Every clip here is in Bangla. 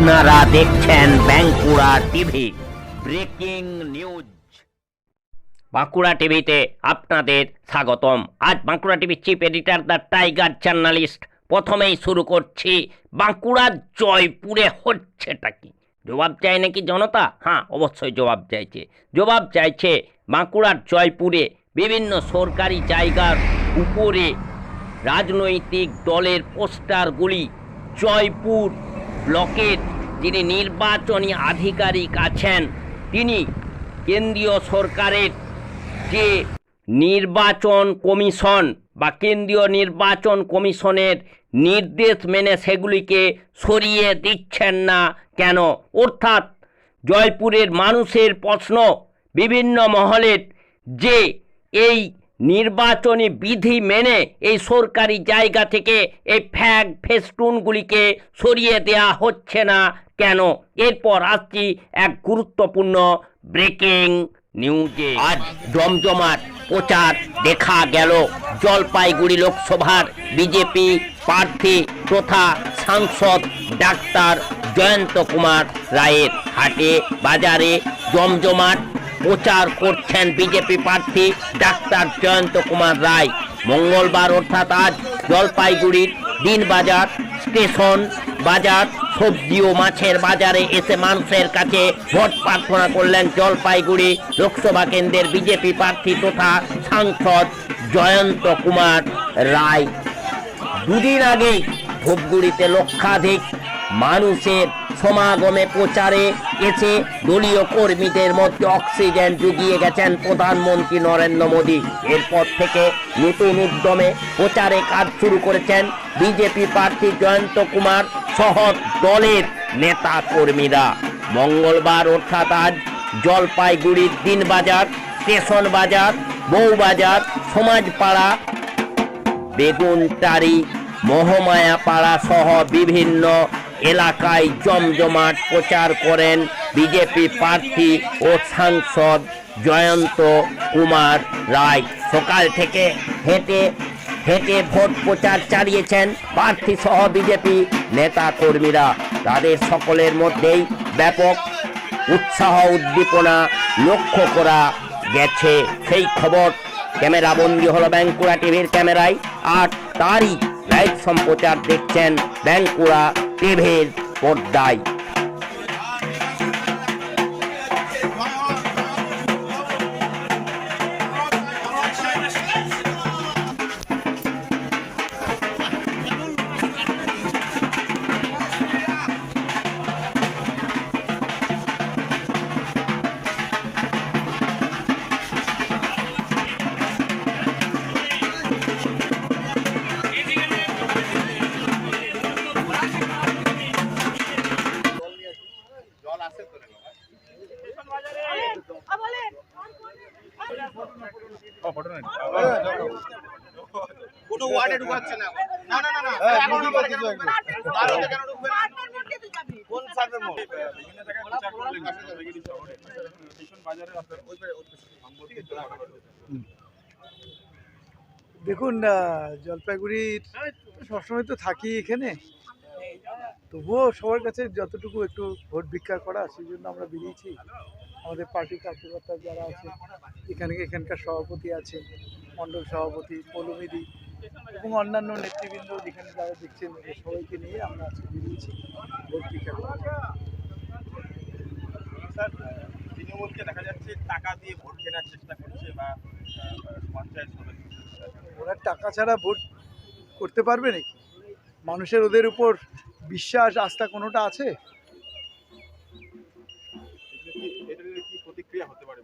আপনারা দেখছেন Bankura TV breaking news. Bankura টিভিতে আপনাদের স্বাগতম। আজ বাঁকুড়া টিভির chief editor the tiger journalist. প্রথমেই শুরু করছি, বাঁকুড়ার জয়পুরে হচ্ছেটা কি? জবাব চায় নাকি জনতা? হ্যাঁ, অবশ্যই জবাব চাইছে বাঁকুড়ার জয়পুরে বিভিন্ন সরকারি জায়গার উপরে রাজনৈতিক দলের পোস্টারগুলি। জয়পুর ব্লকের যিনি নির্বাচনী আধিকারিক আছেন, তিনি কেন্দ্রীয় সরকারের যে নির্বাচন কমিশন বা কেন্দ্রীয় নির্বাচন কমিশনের নির্দেশ মেনে সেগুলিকে সরিয়ে দিচ্ছেন না কেন? অর্থাৎ জয়পুরের মানুষের প্রশ্ন, বিভিন্ন মহলের, যে এই নির্বাচনী বিধি মেনে এই সরকারি জায়গা থেকে এই ফ্ল্যাগ ফেস্টুনগুলিকে সরিয়ে দেওয়া হচ্ছে না কেন? এরপর আসছি এক গুরুত্বপূর্ণ ব্রেকিং নিউজে। আজ জমজমাট প্রচার দেখা গেল জলপাইগুড়ি লোকসভার বিজেপি প্রার্থী তথা সাংসদ ডাক্তার জয়ন্ত কুমার রায়ের। হাটে বাজারে জমজমাট প্রচার করছেন বিজেপি প্রার্থী ডাক্তার জয়ন্ত কুমার রায়। মঙ্গলবার অর্থাৎ আজ জলপাইগুড়ির দিনবাজার, স্টেশন বাজার, সবজি ও মাছের বাজারে এসে মানুষের কাছে ভোট প্রার্থনা করলেন জলপাইগুড়ি লোকসভা কেন্দ্রের বিজেপি প্রার্থী তথা সাংসদ জয়ন্ত কুমার রায়। দুদিন আগেই ধূপগুড়িতে লক্ষাধিক মানুষের সমাগমে প্রচারে এসে দলীয় কর্মীদের মধ্যে অক্সিজেন জুগিয়ে গেছেন প্রধানমন্ত্রী নরেন্দ্র মোদী। এরপর থেকে নতুন উদ্যমে প্রচারে কাজ শুরু করেছেন বিজেপি প্রার্থী জয়ন্ত কুমার সহ দলের নেতা কর্মীরা। মঙ্গলবার অর্থাৎ আজ জলপাইগুড়ির দিনবাজার, স্টেশন বাজার, বউবাজার, সমাজপাড়া, বেগুনটারি, মহামায়াপাড়া সহ বিভিন্ন এলাকায় জমজমাট প্রচার করেন বিজেপি প্রার্থী ও সাংসদ জয়ন্ত কুমার রায়। সকাল থেকে হেঁটে হেঁটে ভোট প্রচার চালিয়েছেন প্রার্থী সহ বিজেপি নেতা কর্মীরা। তাদের সকলের মধ্যেই ব্যাপক উৎসাহ উদ্দীপনা লক্ষ্য করা গেছে। সেই খবর ক্যামেরা বন্দী হলো বাঁকুড়া টিভির ক্যামেরায়, আর তারই লাইভ সম্প্রচার দেখছেন বাঁকুড়া টিভির পর্দায়। কোনো ওয়ার্ডে ঢুকাচ্ছে না। না না না না, এখন ওয়ার্ডে কেন ঢুকবে? বারোতে কেন ঢুকবে? কোন সার্ভে মোড? বিভিন্ন জায়গায় প্রচার করলে কাছে বেগিরি শহরে স্টেশন বাজারে আপনার ওই দেখুন, জলপাইগুড়ির সবসময় তো থাকি এখানে, তবুও সবার কাছে যতটুকু একটু ভোট ভিক্ষা করা, সেই জন্য আমরা বেরিয়েছি। আমাদের পার্টির কার্যকর্তা যারা আছে এখানকার সভাপতি আছে, মণ্ডল সভাপতি পৌলমিদি এবং অন্যান্য নেতৃবৃন্দ যেখানে যারা দেখছেন সবাইকে নিয়ে আমরা আজকে বেরিয়েছি ভোট ভিক্ষা করা। স্যার, তৃণমূলকে দেখা যাচ্ছে টাকা দিয়ে ভোট কেনার চেষ্টা করছে বা পঞ্চায়েত সদস্য, ওরা টাকা ছাড়া ভোট করতে পারবে নাকি? মানুষের ওদের উপর বিশ্বাস আস্থা কোনোটা আছে? কি প্রতিক্রিয়া হতে পারে?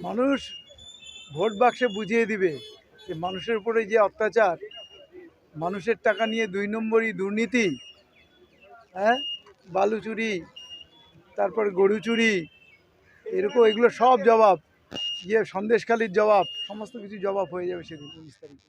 মানুষ ভোট বাক্সে বুঝিয়ে দিবে যে মানুষের উপরে যে অত্যাচার, মানুষের টাকা নিয়ে 2 নম্বরই দুর্নীতি, বালু চুরি, তারপর গরু চুরি, এগুলো সব জবাব, সন্দেশখালির জবাব, সমস্ত কিছু জবাব হয়ে যাবে সেদিন 19 তারিখে।